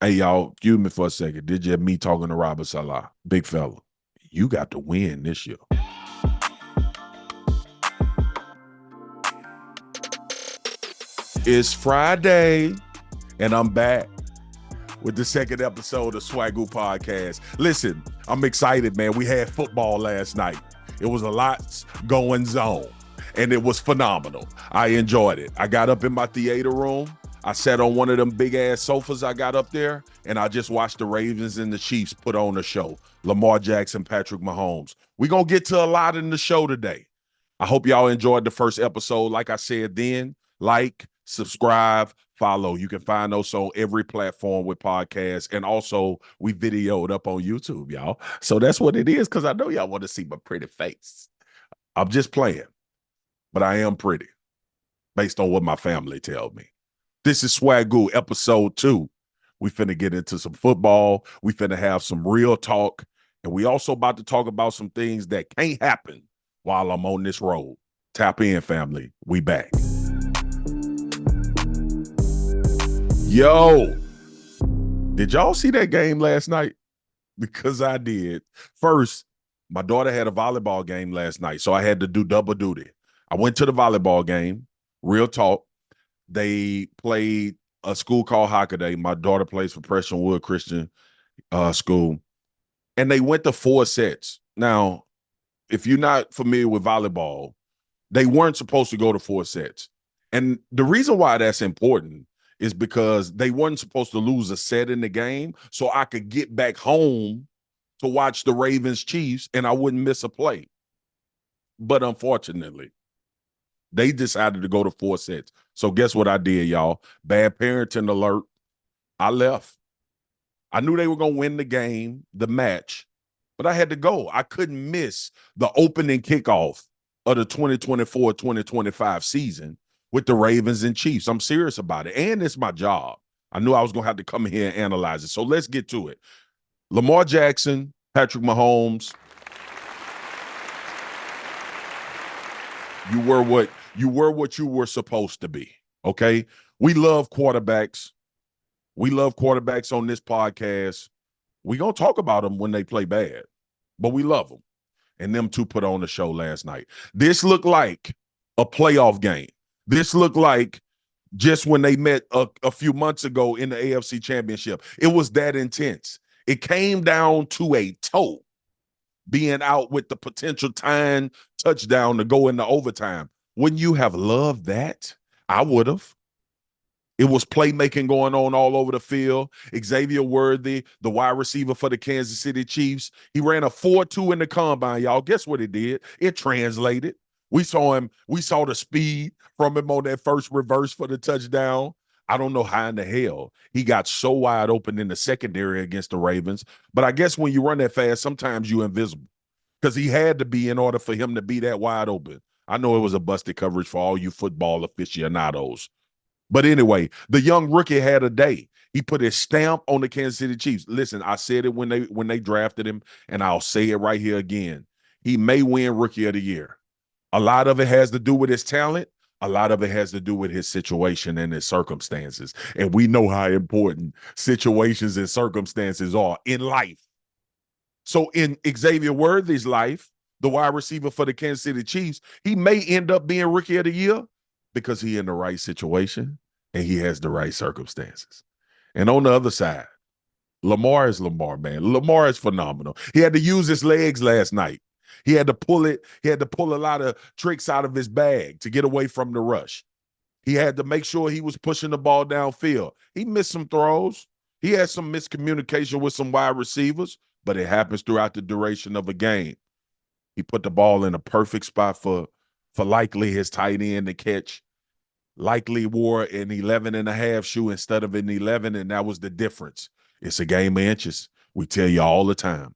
Hey, y'all, excuse me for a second. Did you have me talking to Robert Salah? Big fella, you got to win this year. It's Friday, and I'm back with the second episode of Swagu Podcast. Listen, I'm excited, man. We had football last night. It was a lot going on, and it was phenomenal. I enjoyed it. I got up in my theater room. I sat on one of them big-ass sofas I got up there, and I just watched the Ravens and the Chiefs put on a show. Lamar Jackson, Patrick Mahomes. We're going to get to a lot in the show today. I hope y'all enjoyed the first episode. Like I said then, like, subscribe, follow. You can find us on every platform with podcasts, and also we videoed up on YouTube, y'all. So that's what it is, because I know y'all want to see my pretty face. I'm just playing, but I am pretty, based on what my family tells me. This is Swagu, episode 2. We finna get into some football. We finna have some real talk. And we also about to talk about some things that can't happen while I'm on this road. Tap in, family. We back. Yo, did y'all see that game last night? Because I did. First, my daughter had a volleyball game last night, so I had to do double duty. I went to the volleyball game, real talk. They played a school called Hockaday. My daughter plays for Prestonwood Christian School. And they went to 4 sets. Now, if you're not familiar with volleyball, they weren't supposed to go to 4 sets. And the reason why that's important is because they weren't supposed to lose a set in the game, so I could get back home to watch the Ravens Chiefs and I wouldn't miss a play. But unfortunately, they decided to go to 4 sets. So guess what I did, y'all? Bad parenting alert. I left. I knew they were going to win the game, the match, but I had to go. I couldn't miss the opening kickoff of the 2024-2025 season with the Ravens and Chiefs. I'm serious about it. And it's my job. I knew I was going to have to come here and analyze it. So let's get to it. Lamar Jackson, Patrick Mahomes. You were what you were supposed to be, okay? We love quarterbacks. We love quarterbacks on this podcast. We're going to talk about them when they play bad, but we love them. And them two put on the show last night. This looked like a playoff game. This looked like just when they met a few months ago in the AFC Championship. It was that intense. It came down to a toe, being out with the potential tying touchdown to go into overtime. Wouldn't you have loved that? I would have. It was playmaking going on all over the field. Xavier Worthy, the wide receiver for the Kansas City Chiefs, he ran a 4.2 in the combine, y'all. Guess what it did? It translated. We saw the speed from him on that first reverse for the touchdown. I don't know how in the hell he got so wide open in the secondary against the Ravens. But I guess when you run that fast, sometimes you're invisible, because he had to be in order for him to be that wide open. I know it was a busted coverage for all you football aficionados. But anyway, the young rookie had a day. He put his stamp on the Kansas City Chiefs. Listen, I said it when they drafted him, and I'll say it right here again. He may win Rookie of the Year. A lot of it has to do with his talent. A lot of it has to do with his situation and his circumstances. And we know how important situations and circumstances are in life. So in Xavier Worthy's life, the wide receiver for the Kansas City Chiefs, he may end up being Rookie of the Year because he in the right situation and he has the right circumstances. And on the other side, Lamar is Lamar, man. Lamar is phenomenal. He had to use his legs last night. He had to pull it. He had to pull a lot of tricks out of his bag to get away from the rush. He had to make sure he was pushing the ball downfield. He missed some throws. He had some miscommunication with some wide receivers, but it happens throughout the duration of a game. He put the ball in a perfect spot for likely his tight end to catch. Likely wore an 11.5 shoe instead of an 11, and that was the difference. It's a game of inches. We tell you all the time.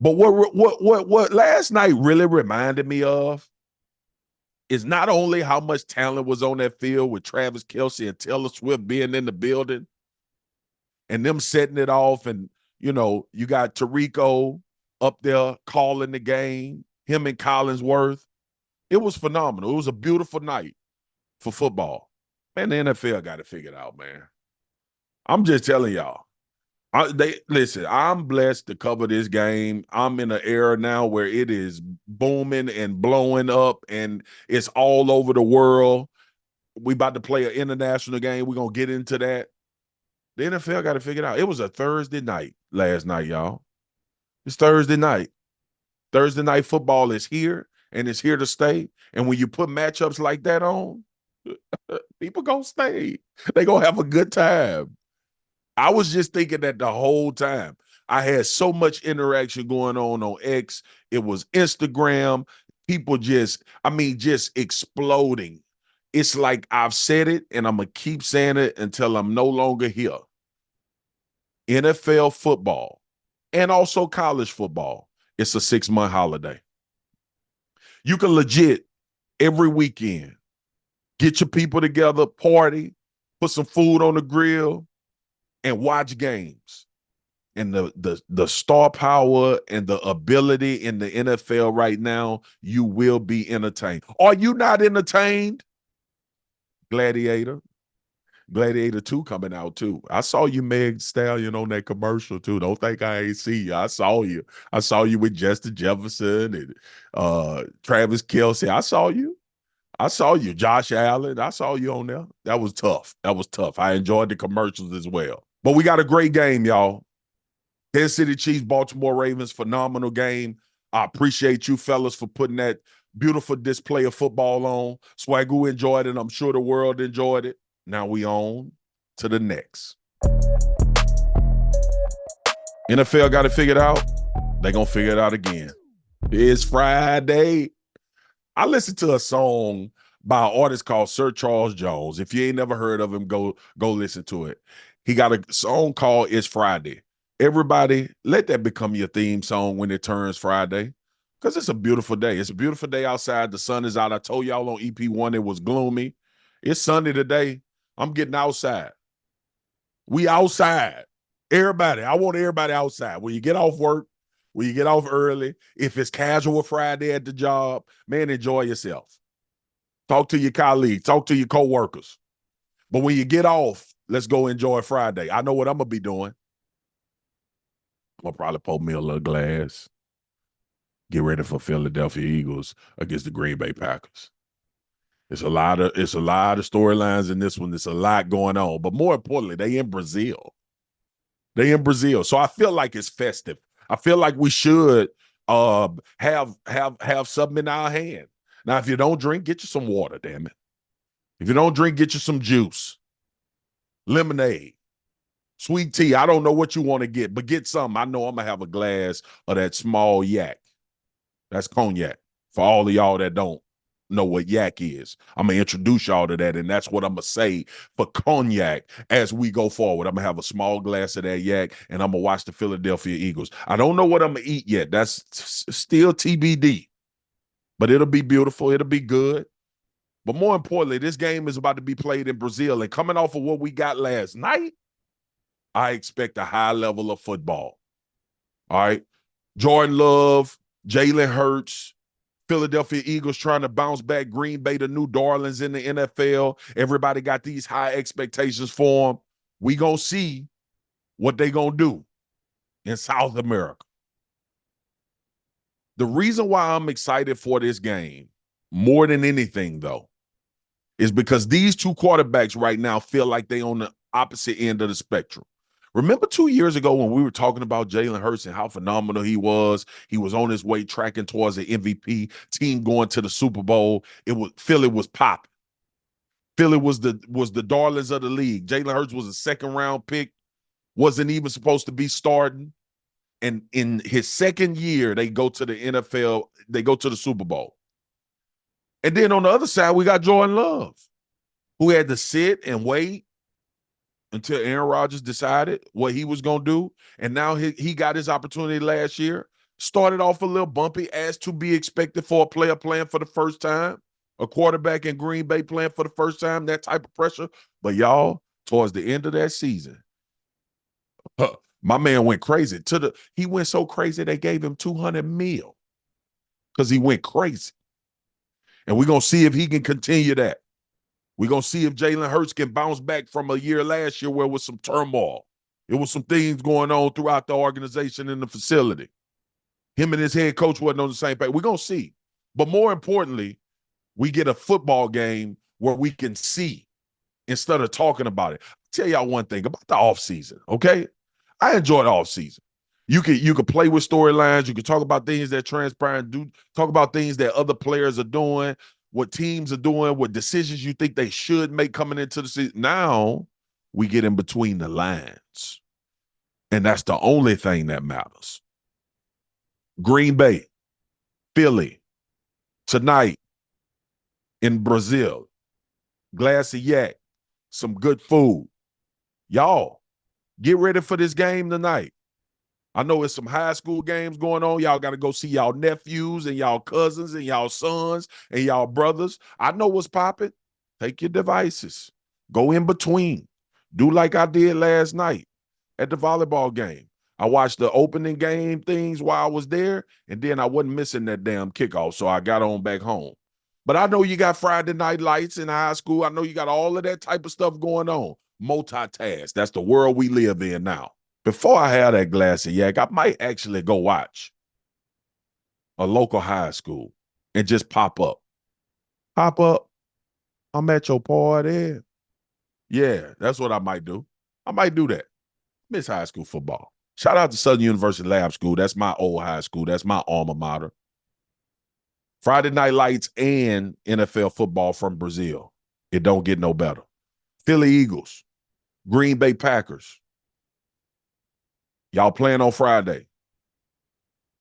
But what last night really reminded me of is not only how much talent was on that field with Travis Kelce and Taylor Swift being in the building and them setting it off, and, you know, you got Tirico up there calling the game, him and Collinsworth. It was phenomenal. It was a beautiful night for football. Man, the NFL got it figured out, man. I'm just telling y'all. Listen, I'm blessed to cover this game. I'm in an era now where it is booming and blowing up, and it's all over the world. We about to play an international game. We're going to get into that. The NFL got to figure it out. It was a Thursday night last night, y'all. It's Thursday night. Thursday night football is here, and it's here to stay. And when you put matchups like that on, people going to stay. They going to have a good time. I was just thinking that the whole time. I had so much interaction going on X. It was Instagram. People just exploding. It's like I've said it, and I'm going to keep saying it until I'm no longer here. NFL football and also college football, it's a 6-month holiday. You can legit every weekend get your people together, party, put some food on the grill, and watch games. And the star power and the ability in the NFL right now, you will be entertained. Are you not entertained? Gladiator 2 coming out too. I saw you, Meg Stallion, on that commercial too. Don't think I ain't see you. I saw you. I saw you with Justin Jefferson and Travis Kelce. I saw you. Josh Allen. I saw you on there. That was tough. I enjoyed the commercials as well. But we got a great game, y'all. Kansas City Chiefs, Baltimore Ravens, phenomenal game. I appreciate you fellas for putting that beautiful display of football on. Swagu enjoyed it. I'm sure the world enjoyed it. Now we on to the next. NFL got it figured out. They're going to figure it out again. It's Friday. I listened to a song by an artist called Sir Charles Jones. If you ain't never heard of him, go listen to it. He got a song called It's Friday. Everybody, let that become your theme song when it turns Friday, because it's a beautiful day. It's a beautiful day outside. The sun is out. I told y'all on EP1 it was gloomy. It's sunny today. I'm getting outside. We outside. Everybody, I want everybody outside. When you get off work, when you get off early, if it's casual Friday at the job, man, enjoy yourself. Talk to your colleagues. Talk to your coworkers. But when you get off, let's go enjoy Friday. I know what I'm going to be doing. I'm going to probably pour me a little glass. Get ready for Philadelphia Eagles against the Green Bay Packers. It's a lot of storylines in this one. There's a lot going on. But more importantly, they in Brazil. So I feel like it's festive. I feel like we should have something in our hand. Now, if you don't drink, get you some water, damn it. If you don't drink, get you some juice. Lemonade. Sweet tea. I don't know what you want to get, but get some. I know I'm going to have a glass of that small yak. That's cognac. For all of y'all that don't know what yak is, I'm going to introduce y'all to that, and that's what I'm going to say for cognac as we go forward. I'm going to have a small glass of that yak, and I'm going to watch the Philadelphia Eagles. I don't know what I'm going to eat yet. That's still TBD, but it'll be beautiful. It'll be good. But more importantly, this game is about to be played in Brazil, and coming off of what we got last night, I expect a high level of football. All right. Jordan Love, Jalen Hurts, Philadelphia Eagles trying to bounce back. Green Bay, the new darlings in the NFL. Everybody got these high expectations for them. We going to see what they going to do in South America. The reason why I'm excited for this game, more than anything, though, is because these two quarterbacks right now feel like they on the opposite end of the spectrum. Remember 2 years ago when we were talking about Jalen Hurts and how phenomenal he was? He was on his way tracking towards the MVP, team going to the Super Bowl. Philly was popping. Philly was the darlings of the league. Jalen Hurts was a second-round pick, wasn't even supposed to be starting. And in his second year, they go to the NFL, they go to the Super Bowl. And then on the other side, we got Jordan Love, who had to sit and wait until Aaron Rodgers decided what he was going to do. And now he got his opportunity last year. Started off a little bumpy, as to be expected for a player playing for the first time, a quarterback in Green Bay playing for the first time, that type of pressure. But y'all, towards the end of that season, my man went crazy. He went so crazy they gave him $200 million because he went crazy. And we're going to see if he can continue that. We're going to see if Jalen Hurts can bounce back from a year last year where it was some turmoil. It was some things going on throughout the organization and the facility. Him and his head coach wasn't on the same page. We're going to see. But more importantly, we get a football game where we can see instead of talking about it. I'll tell y'all one thing about the offseason, okay? I enjoy the offseason. You could play with storylines. You can talk about things that transpire, talk about things that other players are doing, what teams are doing, what decisions you think they should make coming into the season. Now we get in between the lines, and that's the only thing that matters. Green Bay, Philly, tonight in Brazil, glass of yak, some good food. Y'all, get ready for this game tonight. I know it's some high school games going on. Y'all got to go see y'all nephews and y'all cousins and y'all sons and y'all brothers. I know what's popping. Take your devices. Go in between. Do like I did last night at the volleyball game. I watched the opening game things while I was there, and then I wasn't missing that damn kickoff, so I got on back home. But I know you got Friday night lights in high school. I know you got all of that type of stuff going on. Multitask. That's the world we live in now. Before I have that glass of yak, I might actually go watch a local high school and just pop up. Pop up. I'm at your party. Yeah, that's what I might do. I might do that. Miss high school football. Shout out to Southern University Lab School. That's my old high school. That's my alma mater. Friday Night Lights and NFL football from Brazil. It don't get no better. Philly Eagles, Green Bay Packers. Y'all playing on Friday.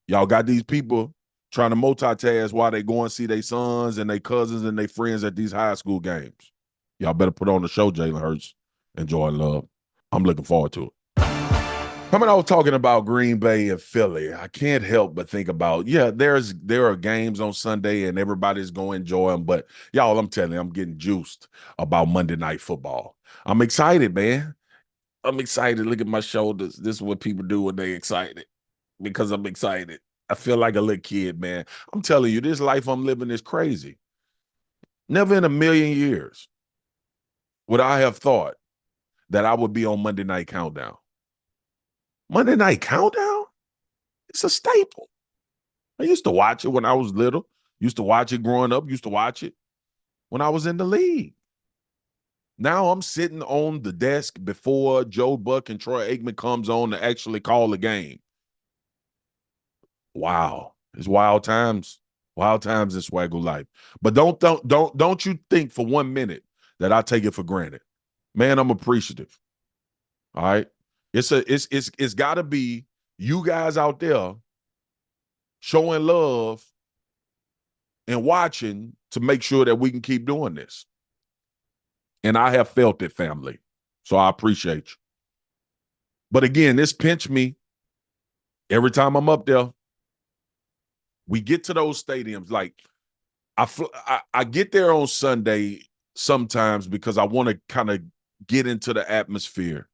Y'all got these people trying to multitask while they go and see their sons and their cousins and their friends at these high school games. Y'all better put on the show, Jalen Hurts and Jordan Love. I'm looking forward to it. Coming out talking about Green Bay and Philly, I can't help but think about, there are games on Sunday and everybody's going to enjoy them. But y'all, I'm telling you, I'm getting juiced about Monday Night Football. I'm excited, man. I'm excited. Look at my shoulders. This is what people do when they excited, because I'm excited. I feel like a little kid, man. I'm telling you, this life I'm living is crazy. Never in a million years would I have thought that I would be on Monday Night Countdown. Monday Night Countdown? It's a staple. I used to watch it when I was little. Used to watch it growing up. Used to watch it when I was in the league. Now I'm sitting on the desk before Joe Buck and Troy Aikman comes on to actually call the game. Wow. It's wild times. Wild times in Swagu life. But don't you think for 1 minute that I take it for granted. Man, I'm appreciative. All right. It's gotta be you guys out there showing love and watching to make sure that we can keep doing this. And I have felt it, family. So I appreciate you. But again, this pinched me every time I'm up there. We get to those stadiums. Like, I get there on Sunday sometimes because I want to kind of get into the atmosphere.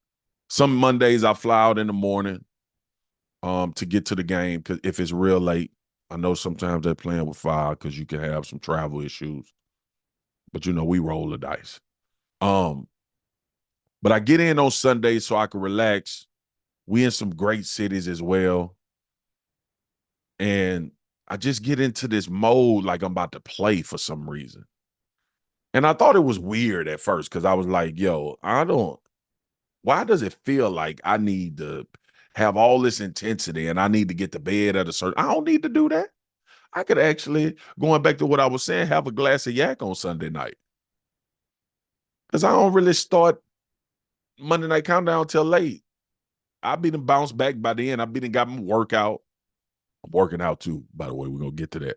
Some Mondays I fly out in the morning to get to the game, because if it's real late. I know sometimes they're playing with fire because you can have some travel issues. But, we roll the dice. But I get in on Sunday so I can relax. We in some great cities as well. And I just get into this mode like I'm about to play for some reason. And I thought it was weird at first because I was like, why does it feel like I need to have all this intensity and I need to get to bed at a certain, I don't need to do that. I could actually, going back to what I was saying, have a glass of yak on Sunday night. Because I don't really start Monday Night Countdown till late. I'll be done bounced back by the end. I'll be done got my workout. I'm working out too, by the way. We're going to get to that.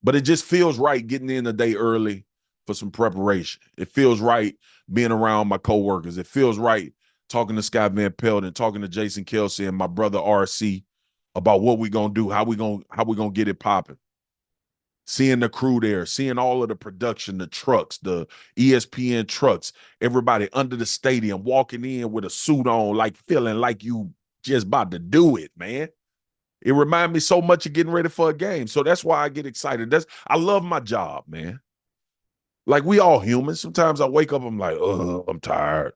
But it just feels right getting in the day early for some preparation. It feels right being around my coworkers. It feels right talking to Scott Van Pelt and talking to Jason Kelsey and my brother RC about what we're going to do, how we going to get it popping. Seeing the crew there, seeing all of the production, the trucks, the ESPN trucks, everybody under the stadium walking in with a suit on, like feeling like you just about to do it, man. It reminds me so much of getting ready for a game. So that's why I get excited. I love my job, man. Like, we all human. Sometimes I wake up, I'm like, oh, I'm tired.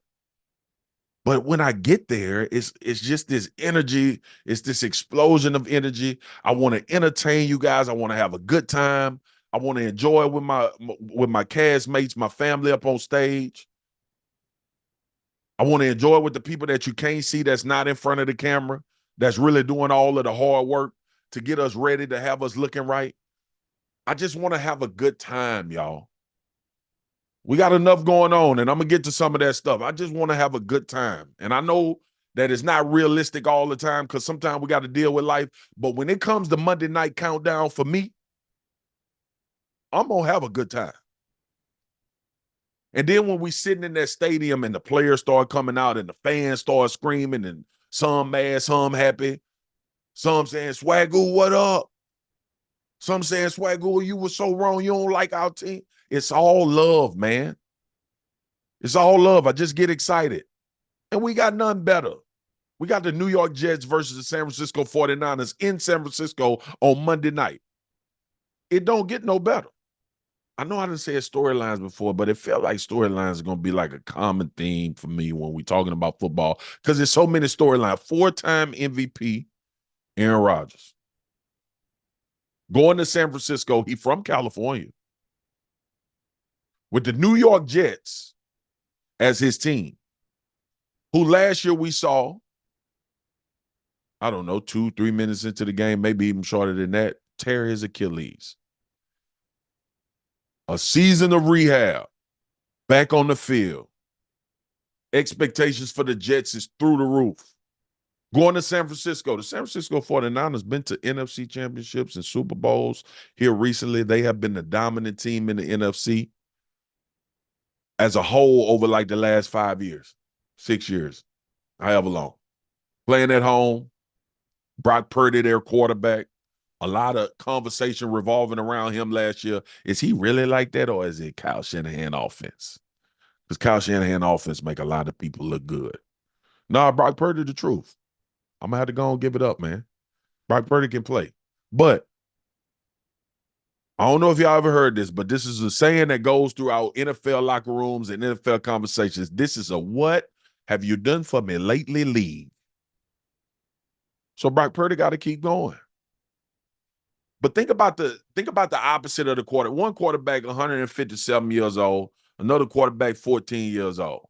But when I get there, it's just this energy, it's this explosion of energy. I want to entertain you guys. I want to have a good time. I want to enjoy it with my castmates, my family up on stage. I want to enjoy it with the people that you can't see, that's not in front of the camera, that's really doing all of the hard work to get us ready, to have us looking right. I just want to have a good time, y'all. We got enough going on, and I'm going to get to some of that stuff. I just want to have a good time. And I know that it's not realistic all the time because sometimes we got to deal with life. But when it comes to Monday night countdown for me, I'm going to have a good time. And then when we sitting in that stadium and the players start coming out and the fans start screaming and some mad, some happy, some saying, Swagu, what up? Some saying, Swagu, you were so wrong. You don't like our team. It's all love, man. It's all love. I just get excited. And we got none better. We got the New York Jets versus the San Francisco 49ers in San Francisco on Monday night. It don't get no better. I know I didn't say storylines before, but it felt like storylines are going to be like a common theme for me when we're talking about football because there's so many storylines. 4-time MVP, Aaron Rodgers. Going to San Francisco, he from California, with the New York Jets as his team, who last year we saw, I don't know, 2-3 minutes into the game, maybe even shorter than that, tear his Achilles. A season of rehab, back on the field. Expectations for the Jets is through the roof. Going to San Francisco. The San Francisco 49ers been to NFC championships and Super Bowls here recently. They have been the dominant team in the NFC as a whole over like the last 5 years, 6 years, however long. Playing at home, Brock Purdy, their quarterback. A lot of conversation revolving around him last year. Is he really like that, or is it Kyle Shanahan offense? Because Kyle Shanahan offense make a lot of people look good. Nah, Brock Purdy, the truth. I'm going to have to go and give it up, man. Brock Purdy can play. But I don't know if y'all ever heard this, but this is a saying that goes throughout NFL locker rooms and NFL conversations. This is a what have you done for me lately league. So Brock Purdy got to keep going. But think about the opposite of the quarter. One quarterback, 157 years old. Another quarterback, 14 years old.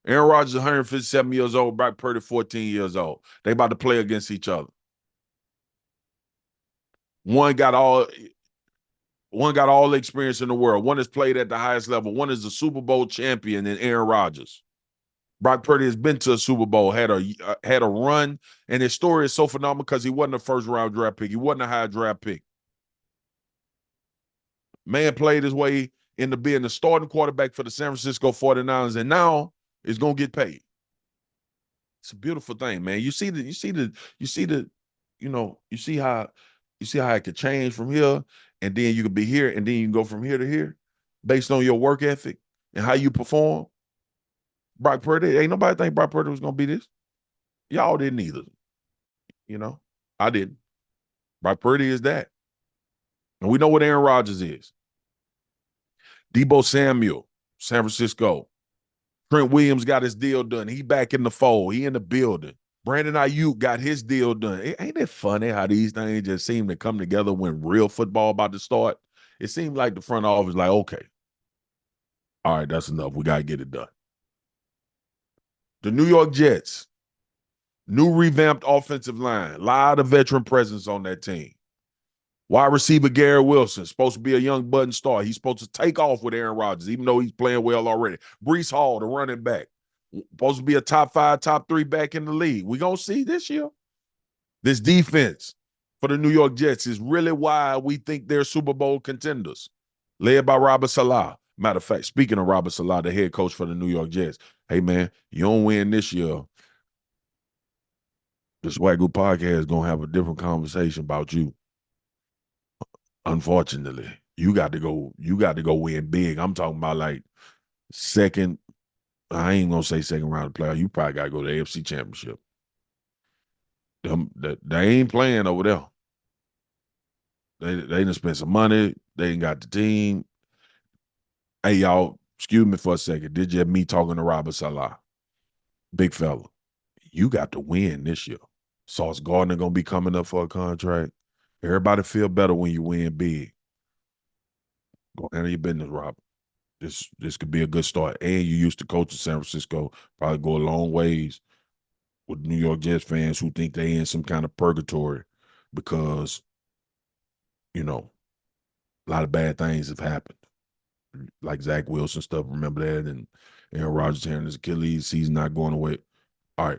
Aaron Rodgers, 157 years old. Brock Purdy, 14 years old. They about to play against each other. One got all the experience in the world. One has played at the highest level. One is the Super Bowl champion in Aaron Rodgers. Brock Purdy has been to a Super Bowl, had a run, and his story is so phenomenal because he wasn't a first-round draft pick. He wasn't a high draft pick. Man played his way into being the starting quarterback for the San Francisco 49ers, and now is going to get paid. It's a beautiful thing, man. You see how it could change from here, and then you could be here, and then you can go from here to here based on your work ethic and how you perform. Brock Purdy, ain't nobody think Brock Purdy was going to be this. Y'all didn't either. I didn't. Brock Purdy is that. And we know what Aaron Rodgers is. Deebo Samuel, San Francisco. Trent Williams got his deal done. He back in the fold. He in the building. Brandon Ayuk got his deal done. Ain't it funny how these things just seem to come together when real football about to start? It seems like the front office like, okay, all right, that's enough. We got to get it done. The New York Jets, new revamped offensive line. A lot of veteran presence on that team. Wide receiver Garrett Wilson, supposed to be a young budding star. He's supposed to take off with Aaron Rodgers, even though he's playing well already. Breece Hall, the running back, supposed to be a top 5, top 3 back in the league. We're going to see this year. This defense for the New York Jets is really why we think they're Super Bowl contenders, led by Robert Saleh. Matter of fact, speaking of Robert Saleh, the head coach for the New York Jets, hey, man, you don't win this year, the Swagu podcast is going to have a different conversation about you. Unfortunately, you got to go win big. I'm talking about like second. I ain't gonna say second round of playoff. You probably got to go to the AFC Championship. They ain't playing over there. They done spent some money. They ain't got the team. Hey, y'all, excuse me for a second. Did you have me talking to Robert Salah? Big fella, you got to win this year. Sauce Gardner going to be coming up for a contract. Everybody feel better when you win big. Go handle your business, Robert. This could be a good start. And you used to coach in San Francisco. Probably go a long ways with New York Jets fans who think they in some kind of purgatory because, you know, a lot of bad things have happened. Like Zach Wilson stuff, remember that? And Aaron Rodgers tearing his Achilles, season not going away. All right.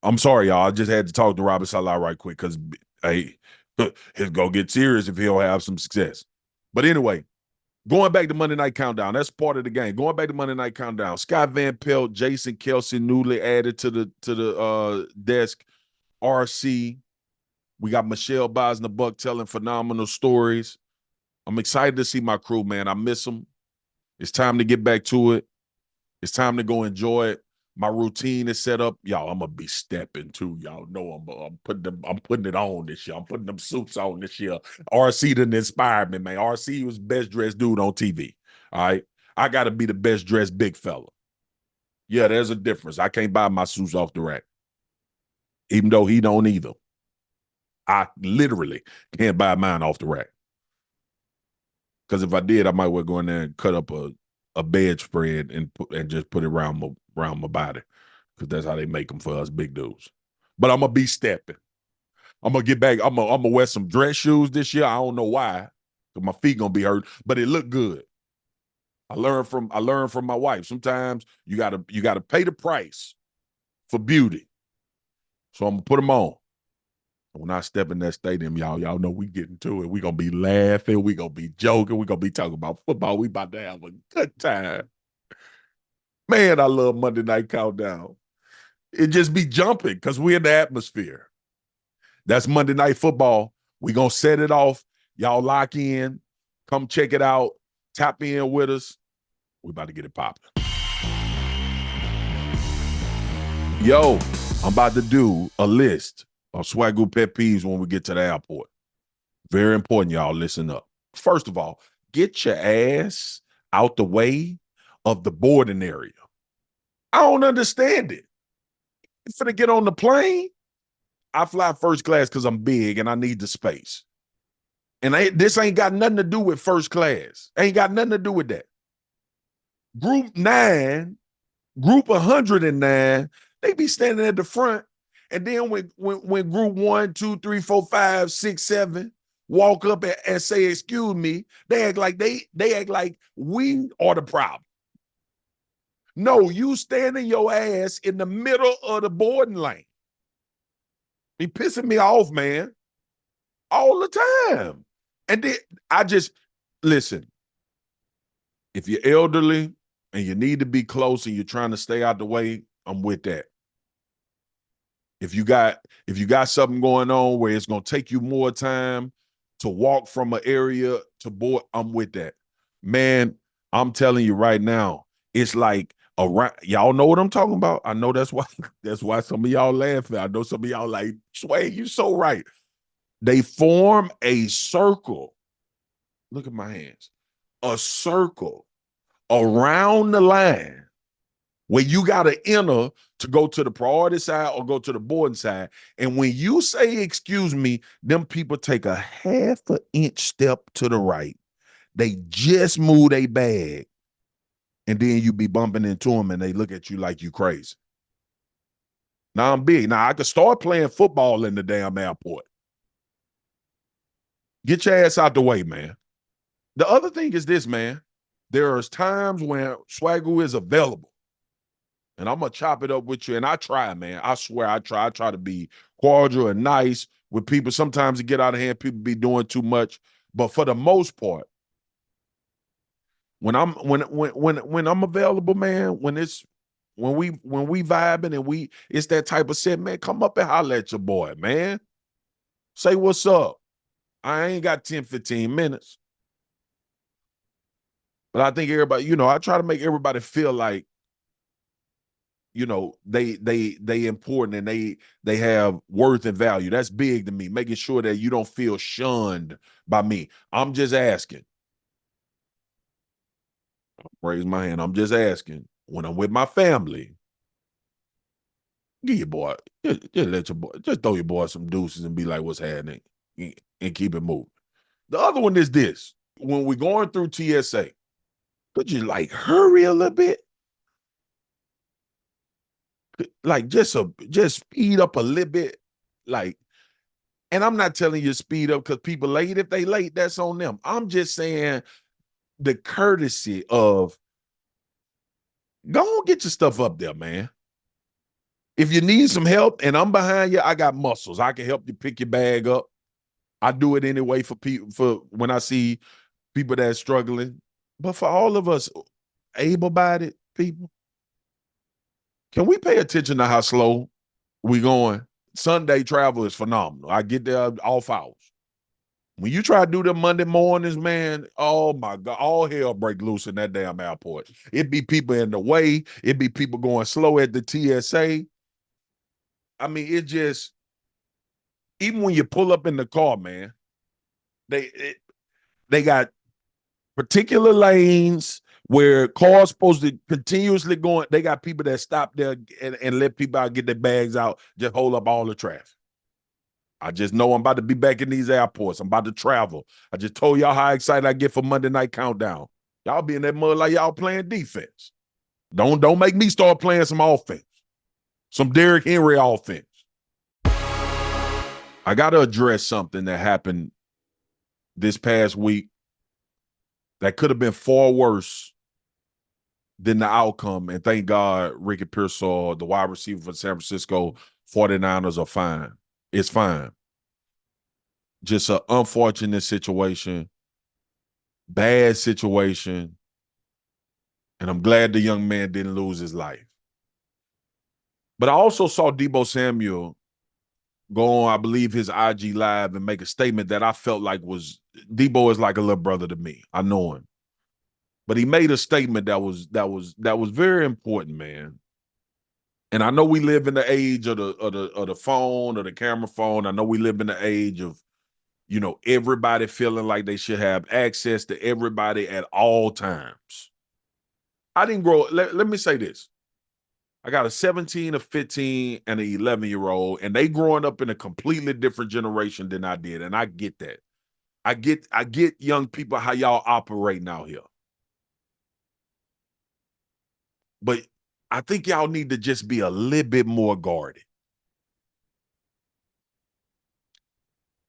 I'm sorry, y'all. I just had to talk to Robert Salah right quick because, hey, he'll go get serious if he'll have some success. But anyway, going back to Monday Night Countdown, that's part of the game. Going back to Monday Night Countdown, Scott Van Pelt, Jason Kelsey, newly added to the desk. RC, we got Michelle Bosner Buck telling phenomenal stories. I'm excited to see my crew, man. I miss them. It's time to get back to it. It's time to go enjoy it. My routine is set up. Y'all, I'm gonna be stepping too. Y'all know I'm putting it on this year. I'm putting them suits on this year. RC done inspired me, man. RC was best dressed dude on TV. All right. I gotta be the best dressed big fella. Yeah, there's a difference. I can't buy my suits off the rack. Even though he don't either. I literally can't buy mine off the rack. Because if I did, I might well go in there and cut up a bedspread and just put it around my body. Because that's how they make them for us big dudes. But I'm gonna be stepping. I'm gonna get back. I'm gonna wear some dress shoes this year. I don't know why, because my feet gonna be hurt, but it look good. I learned from my wife. Sometimes you gotta pay the price for beauty. So I'm gonna put them on. When I step in that stadium, y'all know we getting to it. We gonna be laughing. We gonna be joking. We gonna be talking about football. We about to have a good time. Man, I love Monday Night Countdown. It just be jumping because we're in the atmosphere. That's Monday Night Football. We gonna set it off. Y'all lock in. Come check it out. Tap in with us. We about to get it popping. Yo, I'm about to do a list of Swagu pet peeves when we get to the airport. Very important, y'all. Listen up. First of all, get your ass out the way of the boarding area. I don't understand it. You finna get on the plane? I fly first class because I'm big and I need the space. And this ain't got nothing to do with first class. Ain't got nothing to do with that. Group 9, group 109, they be standing at the front. And then when group 1, 2, 3, 4, 5, 6, 7 walk up and say, excuse me, they act like we are the problem. No, you standing your ass in the middle of the boarding lane. Be pissing me off, man. All the time. And then listen, if you're elderly and you need to be close and you're trying to stay out the way, I'm with that. If you got something going on where it's gonna take you more time to walk from an area to board, I'm with that. Man, I'm telling you right now, it's like around. Y'all know what I'm talking about. I know that's why some of y'all laughing. I know some of y'all like, Sway, you so right. They form a circle. Look at my hands. A circle around the line where you got to enter to go to the priority side or go to the boarding side. And when you say, excuse me, them people take a half an inch step to the right. They just move their bag. And then you be bumping into them and they look at you like you crazy. Now I'm big. Now I could start playing football in the damn airport. Get your ass out the way, man. The other thing is this, man. There are times when Swagu is available. And I'm going to chop it up with you. And I try, man. I swear I try. I try to be cordial and nice with people. Sometimes it get out of hand. People be doing too much. But for the most part, when I'm available, man, when we vibing and it's that type of set, man, come up and holler at your boy, man. Say what's up. I ain't got 10, 15 minutes. But I think everybody, I try to make everybody feel like, they important and they have worth and value. That's big to me, making sure that you don't feel shunned by me. I'm just asking. Raise my hand. I'm just asking. When I'm with my family, give your boy, just let your boy, just throw your boy some deuces and be like, what's happening? And keep it moving. The other one is this. When we're going through TSA, could you like hurry a little bit? Like just speed up a little bit. Like, and I'm not telling you speed up because people late. If they late, that's on them. I'm just saying the courtesy of go on, get your stuff up there, man. If you need some help and I'm behind you, I got muscles. I can help you pick your bag up. I do it anyway for people, for when I see people that are struggling. But for all of us able-bodied people, can we pay attention to how slow we going? Sunday travel is phenomenal. I get there off hours. When you try to do them Monday mornings, man, oh my God, all hell break loose in that damn airport. It be people in the way. It be people going slow at the TSA. I mean, it just, even when you pull up in the car, man, they got particular lanes where cars supposed to continuously going. They got people that stop there and let people out get their bags out, just hold up all the traffic. I just know I'm about to be back in these airports. I'm about to travel. I just told y'all how excited I get for Monday Night Countdown. Y'all be in that mud like y'all playing defense. Don't make me start playing some offense, some Derrick Henry offense. I got to address something that happened this past week that could have been far worse than the outcome. And thank God Ricky Pearsall, the wide receiver for the San Francisco 49ers, are fine. It's fine. Just an unfortunate situation, bad situation. And I'm glad the young man didn't lose his life. But I also saw Deebo Samuel go on, I believe, his IG Live and make a statement that I felt like was, Deebo is like a little brother to me. I know him. But he made a statement that was very important, man. And I know we live in the age of the phone or the camera phone. I know we live in the age of, you know, everybody feeling like they should have access to everybody at all times. I didn't grow. Let me say this. I got a 17, a 15, and an 11-year-old, and they growing up in a completely different generation than I did. And I get that. I get young people, how y'all operating out here. But I think y'all need to just be a little bit more guarded.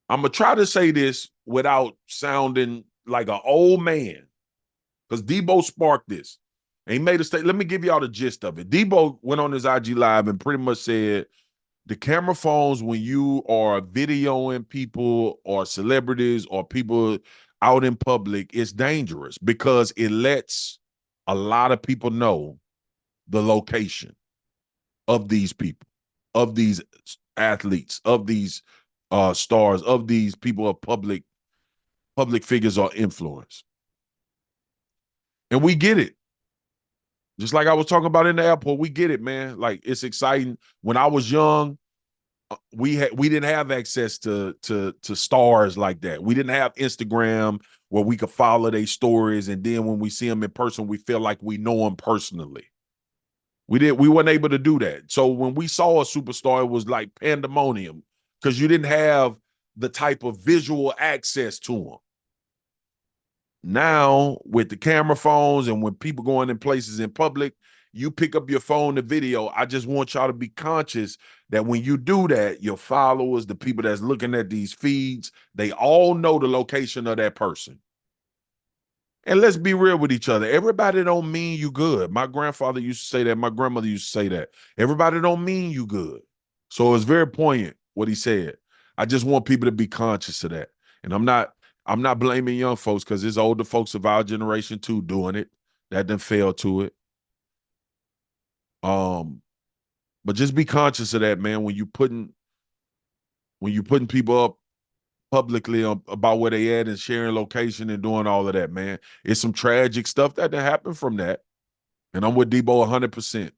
I'm going to try to say this without sounding like an old man, because Deebo sparked this. And he made a statement. Let me give y'all the gist of it. Deebo went on his IG Live and pretty much said, the camera phones, when you are videoing people or celebrities or people out in public, it's dangerous because it lets a lot of people know the location of these people, of these athletes, of these stars, of these people of public figures or influence. And we get it. Just like I was talking about in the airport, we get it, man. Like, it's exciting. When I was young, we didn't have access to stars like that. We didn't have Instagram where we could follow their stories, and then when we see them in person, we feel like we know them personally. We weren't able to do that. So when we saw a superstar, it was like pandemonium because you didn't have the type of visual access to them. Now, with the camera phones and when people going in places in public, you pick up your phone to video. I just want y'all to be conscious that when you do that, your followers, the people that's looking at these feeds, they all know the location of that person. And let's be real with each other. Everybody don't mean you good. My grandfather used to say that. My grandmother used to say that. Everybody don't mean you good. So it's very poignant what he said. I just want people to be conscious of that. And I'm not blaming young folks because there's older folks of our generation too doing it that done fail to it. But just be conscious of that, man. When you putting people up publicly about where they at and sharing location and doing all of that, man. It's some tragic stuff that happened from that. And I'm with Deebo 100%.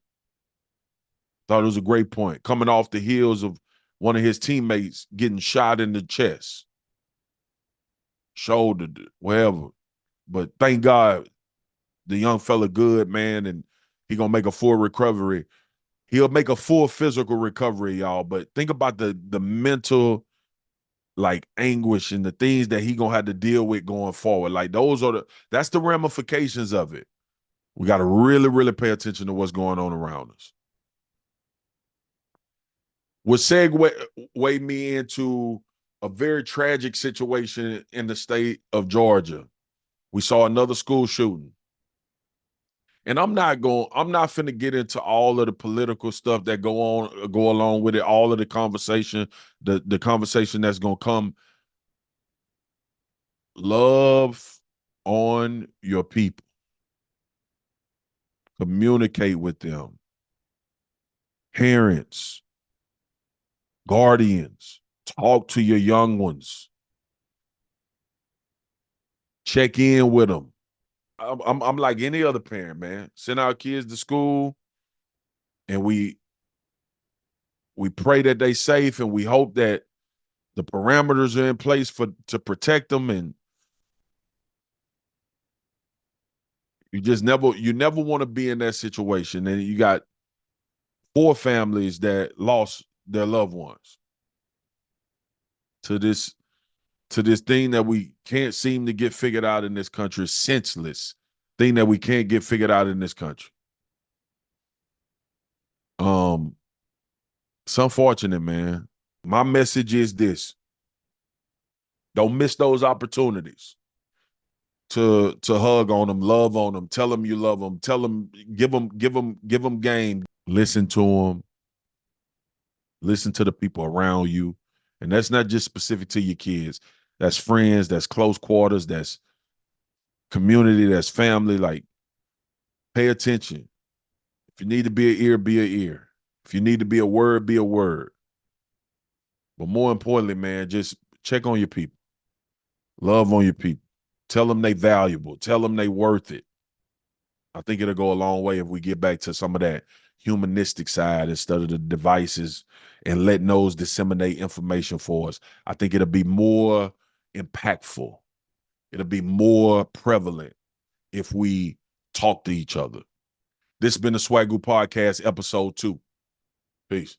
Thought it was a great point. Coming off the heels of one of his teammates getting shot in the chest, shoulder, wherever. But thank God the young fella good, man, and he gonna make a full recovery. He'll make a full physical recovery, y'all. But think about the mental like anguish and the things that he gonna have to deal with going forward. Like that's the ramifications of it. We got to really, really pay attention to what's going on around us. What segue me into a very tragic situation in the state of Georgia. We saw another school shooting. And I'm not finna get into all of the political stuff that go along with it, all of the conversation, the conversation that's gonna come. Love on your people. Communicate with them. Parents, guardians, talk to your young ones. Check in with them. I'm like any other parent, man. Send our kids to school, and we pray that they safe, and we hope that the parameters are in place to protect them. And you never want to be in that situation. And you got 4 families that lost their loved ones to this thing that we can't seem to get figured out in this country. Senseless thing that we can't get figured out in this country. It's unfortunate, man. My message is this: don't miss those opportunities to hug on them, love on them, tell them you love them, tell them, give them game. Listen to them. Listen to the people around you. And that's not just specific to your kids. That's friends, that's close quarters, that's community, that's family. Like, pay attention. If you need to be an ear, be an ear. If you need to be a word, be a word. But more importantly, man, just check on your people. Love on your people. Tell them they valuable. Tell them they worth it. I think it'll go a long way if we get back to some of that humanistic side instead of the devices and letting those disseminate information for us. I think it'll be more impactful. It'll be more prevalent if we talk to each other. This has been the Swagu Podcast, episode 2. Peace.